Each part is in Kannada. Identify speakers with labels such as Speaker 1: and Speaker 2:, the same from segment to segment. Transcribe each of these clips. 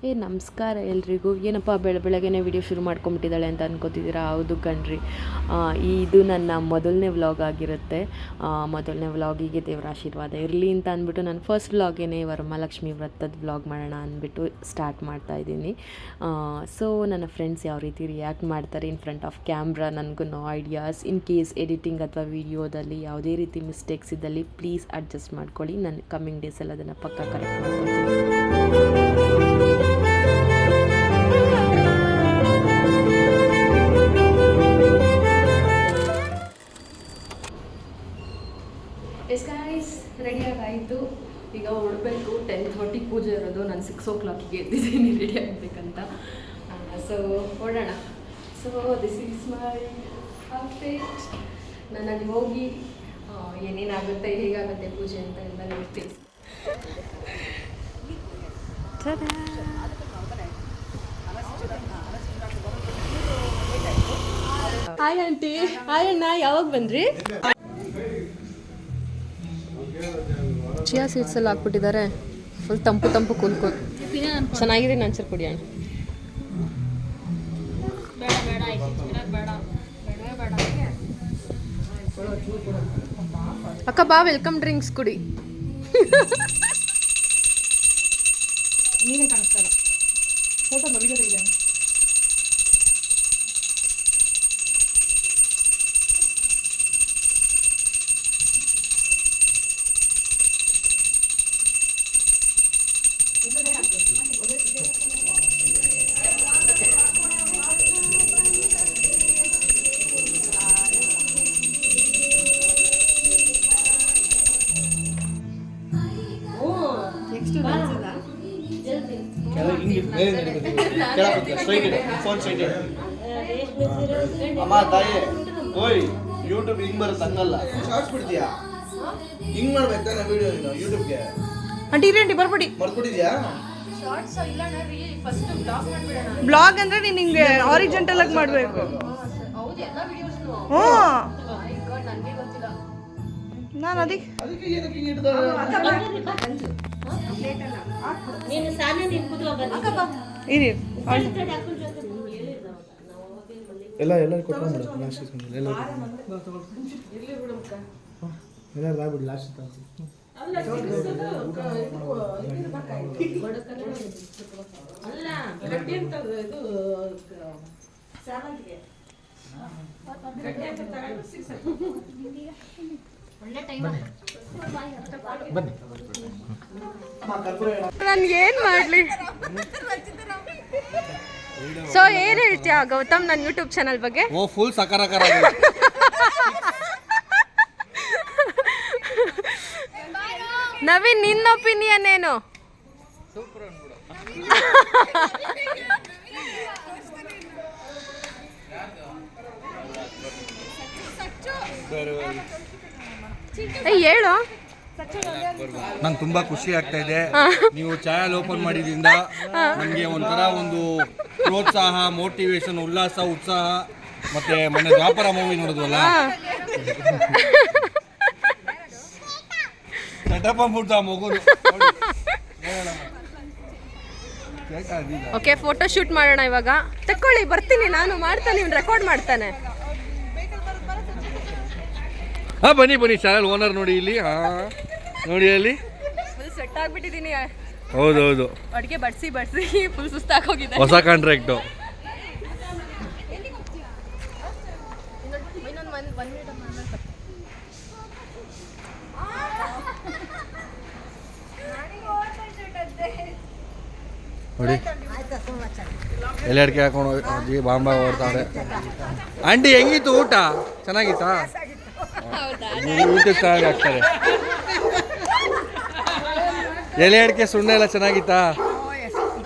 Speaker 1: ನಮಸ್ಕಾರ ಎಲ್ರಿಗೂ. ಏನಪ್ಪ ಬೆಳಗ್ಗೆನೇ ವಿಡಿಯೋ ಶುರು ಮಾಡ್ಕೊಂಬಿಟ್ಟಿದ್ದಾಳೆ ಅಂತ ಅನ್ಕೋತಿದ್ದೀರಾ? ಹೌದು ಕಣ್ರಿ, ಇದು ನನ್ನ ಮೊದಲನೇ ವ್ಲಾಗ್ ಆಗಿರುತ್ತೆ. ಮೊದಲನೇ ವ್ಲಾಗಿಗೆ ದೇವರ ಆಶೀರ್ವಾದ ಇರಲಿ ಅಂತ ಅಂದ್ಬಿಟ್ಟು ನಾನು ಫಸ್ಟ್ ವ್ಲಾಗೇನೆ ವರಮಹಾಲಕ್ಷ್ಮಿ ವ್ರತದ ವ್ಲಾಗ್ ಮಾಡೋಣ ಅಂದ್ಬಿಟ್ಟು ಸ್ಟಾರ್ಟ್ ಮಾಡ್ತಾಯಿದ್ದೀನಿ. ಸೊ ನನ್ನ ಫ್ರೆಂಡ್ಸ್ ಯಾವ ರೀತಿ ರಿಯಾಕ್ಟ್ ಮಾಡ್ತಾರೆ ಇನ್ ಫ್ರಂಟ್ ಆಫ್ ಕ್ಯಾಮ್ರಾ ನನಗೂ no ideas. In case editing ಅಥವಾ ವೀಡಿಯೋದಲ್ಲಿ ಯಾವುದೇ ರೀತಿ ಮಿಸ್ಟೇಕ್ಸ್ ಇದ್ದಲ್ಲಿ ಪ್ಲೀಸ್ ಅಡ್ಜಸ್ಟ್ ಮಾಡ್ಕೊಳ್ಳಿ. ನಾನು ಕಮ್ಮಿಂಗ್ ಡೇಸಲ್ಲಿ ಅದನ್ನು ಪಕ್ಕ ಕರೆಕ್ಟ್ ಮಾಡ್ಕೊಳ್ತೀನಿ. ರೆಡಿಯಾಗಾಯಿತು, ಈಗ ಹೊರಡಬೇಕು. 10:30 ಪೂಜೆ ಇರೋದು, ನಾನು 6 o'clock ಎದ್ದಿದ್ದೀನಿ ರೆಡಿ ಆಗಬೇಕಂತ. ಸೊ ಹೊರಡೋಣ. So this is my outfit. ನಾನು ಅಲ್ಲಿ ಹೋಗಿ ಏನೇನಾಗುತ್ತೆ, ಹೇಗಾಗುತ್ತೆ ಪೂಜೆ ಅಂತ ಎಲ್ಲ ನೋಡ್ತೀನಿ. Hi aunty. ಹಾಯ್ ಅಣ್ಣ, ಯಾವಾಗ ಬಂದ್ರಿ? ಚಿಯಾ ಸೀಡ್ಸ್ ಎಲ್ಲ ಹಾಕ್ಬಿಟ್ಟಿದ್ದಾರೆ. ಫುಲ್ ತಂಪು ತಂಪು ಕೂಲ್ಕೊಂಡು ಚೆನ್ನಾಗಿದೆ. ನಂಚರ್ ಕುಡಿ ಅಣ್ಣ. ಅಕ್ಕ ಬಾ, ವೆಲ್ಕಮ್ ಡ್ರಿಂಕ್ಸ್ ಕುಡಿ. ನೀನೇ ಕಾಣಿಸ್ತಾರ ಫೋಟೋ ವಿಡಿಯೋ ತೆಗಿದೆ.
Speaker 2: ಅಮ್ಮ ತಾಯಿ ಓಯ್ ಯೂಟ್ಯೂಬ್ ಹಿಂಗ್ ಬರುತ್ತೆ ಹಂಗಲ್ಲ. ಶಾರ್ಟ್ಸ್ ಬಿಡ್ತೀಯಾ? ಹಿಂಗ್ ಮಾಡ್ಬೇಕಾ ವಿಡಿಯೋ ನೀನು ಯೂಟ್ಯೂಬ್ಗೆ?
Speaker 3: ಆಂಟಿ ಇರಿ ಬರ್ಬಿಡಿ.
Speaker 2: ಬರ್ಬಿಟ್ಟಿದ್ಯಾ?
Speaker 1: ಶಾರ್ಟ್ಸ್ ಇಲ್ಲ ರೀ, ಫಸ್ಟ್ ಬ್ಲಾಗ್ ಮಾಡ್ಬಿಡೋಣ.
Speaker 3: ಬ್ಲಾಗ್ ಅಂದ್ರೆ ನೀನು ಹಿಂಗೆ ಆರಿಜೆಂಟಲ್ ಆಗಿ ಮಾಡಬೇಕು.
Speaker 1: ಹೌದು, ಎಲ್ಲ ವಿಡಿಯೋಸ್ನು. ಮೈ ಗಾಡ್, ನನಗೆ ಗೊತ್ತಿಲ್ಲ.
Speaker 3: ನಾನು ಅದಕ್ಕೆ
Speaker 2: ಏನಕ್ಕೆ ಹಿಂಗ್ ಇಡ್ತಾರೆ?
Speaker 4: ನೀನು ಸಾನ ನೀನು ಕೂತ್ಕೋ ಬನ್ನಿ.
Speaker 3: ಇರಿ
Speaker 2: ಎಲ್ಲ ಕೊಟ್ಕೊಂಡ್ಬಿಡು. ಲಾಸ್ಟ್ ಎಲ್ಲ ಬಾಯ್ಬಿಡು ಲಾಸ್ಟ್
Speaker 4: ಅಲ್ಲ ಗಟ್ಟಿ ಅಂತ ಇದು ಸಾವಂತಿಗೆ ಒಳ್ಳೆ ಟೈಮ್.
Speaker 3: ನನ್ಗೇನ್ ಮಾಡ್ಲಿ? ಸೊ ಏನ್ ಹೇಳ್ತೀಯಾ ಗೌತಮ್ ನನ್ನ ಯೂಟ್ಯೂಬ್ ಚಾನಲ್ ಬಗ್ಗೆ?
Speaker 2: ಓ ಫುಲ್ ಸಕರಾಕರ.
Speaker 3: ನವೀನ್, ನಿನ್ನ ಒಪಿನಿಯನ್ ಏನು? ಹೇಳು.
Speaker 2: ನಂಗೆ ತುಂಬಾ ಖುಷಿ ಆಗ್ತಾ ಇದೆ. ನೀವು ಚಾನಲ್ ಓಪನ್ ಮಾಡಿದ್ರಿಂದ ನಮಗೆ ಒಂಥರ ಒಂದು ಪ್ರೋತ್ಸಾಹ, ಮೋಟಿವೇಶನ್, ಉಲ್ಲಾಸ, ಉತ್ಸಾಹ. ಮತ್ತೆ ಮೊನ್ನೆ ವ್ಯಾಪಾರ ಮೂವಿ ನೋಡಿದ್ವಲ್ಲ, ಸೆಟಪ್ ಅಂದ್ಬಿಟ್ಟು ಆ ಮಗುನು.
Speaker 3: ಓಕೆ, ಫೋಟೋ ಶೂಟ್ ಮಾಡೋಣ ಇವಾಗ. ತಕೊಳ್ಳಿ, ಬರ್ತೀನಿ ನಾನು, ಮಾಡ್ತಾನೆ, ಇವ್ನು ರೆಕಾರ್ಡ್ ಮಾಡ್ತಾನೆ.
Speaker 2: ಹಾ ಬನ್ನಿ ಚಾನಲ್ ಓನರ್ ನೋಡಿ ಇಲ್ಲಿ. ಹಾ ನೋಡಿ ಅಲ್ಲಿ
Speaker 3: ಫುಲ್ ಸೆಟ್ ಆಗ್ಬಿಟ್ಟಿದ್ದೀನಿ.
Speaker 2: ಹೌದೌದು,
Speaker 3: ಅಡುಗೆ ಬಡಿಸಿ ಫುಲ್ ಸುಸ್ತಾಗೋಗಿದೆ.
Speaker 2: ಹೊಸ ಕಾಂಟ್ರಾಕ್ಟು. ನೋಡಿ ಎಲೆ ಅಡಿಕೆ ಹಾಕೊಂಡು ಅಜ್ಜಿ ಬಾಂಬ ಓಡ್ತಾಳೆ. ಆಂಟಿ ಹೆಂಗಿತ್ತು ಊಟ? ಚೆನ್ನಾಗಿತ್ತಾ? ಯೂಟ್ಯೂಬ್ ಚಾನಲ್ ಹಾಕ್ತಾರೆ. ಎಲೆ ಅಡಿಕೆ ಸುಣ್ಣ ಎಲ್ಲ ಚೆನ್ನಾಗಿತ್ತಾ?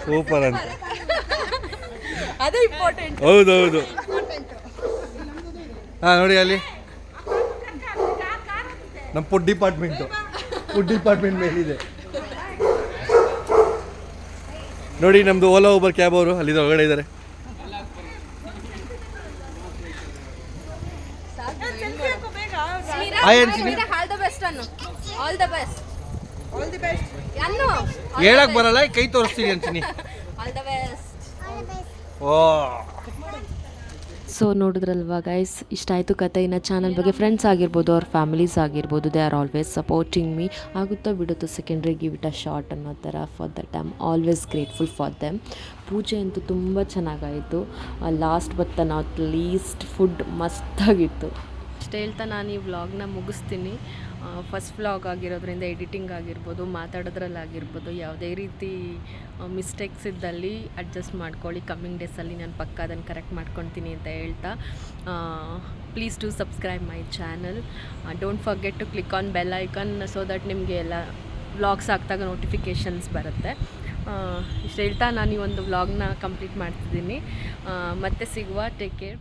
Speaker 2: ಸೂಪರ್ ಅಂತ.
Speaker 3: ಅದೇ ಇಂಪಾರ್ಟೆಂಟ್.
Speaker 2: ಹೌದೌದು. ಹಾಂ ನೋಡಿ ಅಲ್ಲಿ ನಮ್ಮ ಫುಡ್ ಡಿಪಾರ್ಟ್ಮೆಂಟ್ ಮೇಲಿದೆ ನೋಡಿ. ನಮ್ಮದು ಓಲಾ ಊಬರ್ ಕ್ಯಾಬ್ ಅವರು ಅಲ್ಲಿ ಒಳಗಡೆ ಇದ್ದಾರೆ. ಹೇಳಕ್ ಬರಲ್ಲ, ಕೈ ತೋರಿಸ್ತೀನಿ ಅಂತೀನಿ.
Speaker 3: All the best.
Speaker 2: Oh
Speaker 1: so ನೋಡಿದ್ರಲ್ವಾ ಗೈಸ್, ಇಷ್ಟ ಆಯಿತು ಕತೆ. ಇನ್ನು ಚಾನಲ್ ಬಗ್ಗೆ ಫ್ರೆಂಡ್ಸ್ ಆಗಿರ್ಬೋದು ಅವ್ರ ಫ್ಯಾಮಿಲೀಸ್ ಆಗಿರ್ಬೋದು, they are always supporting me. ಆಗುತ್ತೋ ಬಿಡುತ್ತೋ secondary give it a shot ಅನ್ನೋ ಥರ. For that I am always grateful for them. ಪೂಜೆ ಅಂತೂ ತುಂಬ ಚೆನ್ನಾಗಾಯಿತು. Last but not least food ಮಸ್ತಾಗಿತ್ತು. ಅಷ್ಟೇ ಹೇಳ್ತಾ ನಾನು ಈ ವ್ಲಾಗ್ನ ಮುಗಿಸ್ತೀನಿ. ಫಸ್ಟ್ ವ್ಲಾಗ್ ಆಗಿರೋದ್ರಿಂದ ಎಡಿಟಿಂಗ್ ಆಗಿರ್ಬೋದು, ಮಾತಾಡೋದ್ರಲ್ಲಾಗಿರ್ಬೋದು, ಯಾವುದೇ ರೀತಿ ಮಿಸ್ಟೇಕ್ಸ್ ಇದ್ದಲ್ಲಿ ಅಡ್ಜಸ್ಟ್ ಮಾಡ್ಕೊಳ್ಳಿ. ಕಮ್ಮಿಂಗ್ ಡೇಸಲ್ಲಿ ನಾನು ಪಕ್ಕ ಅದನ್ನು ಕರೆಕ್ಟ್ ಮಾಡ್ಕೊತೀನಿ ಅಂತ ಹೇಳ್ತಾ, please do subscribe my channel. Don't forget to click on bell icon so that ನಿಮಗೆ ಎಲ್ಲ ವ್ಲಾಗ್ಸ್ ಹಾಕಿದಾಗ ನೋಟಿಫಿಕೇಷನ್ಸ್ ಬರುತ್ತೆ. ಇಷ್ಟು ಹೇಳ್ತಾ ನಾನು ಈ ಒಂದು ವ್ಲಾಗ್ನ ಕಂಪ್ಲೀಟ್ ಮಾಡ್ತಿದ್ದೀನಿ. ಮತ್ತೆ ಸಿಗುವ. Take care.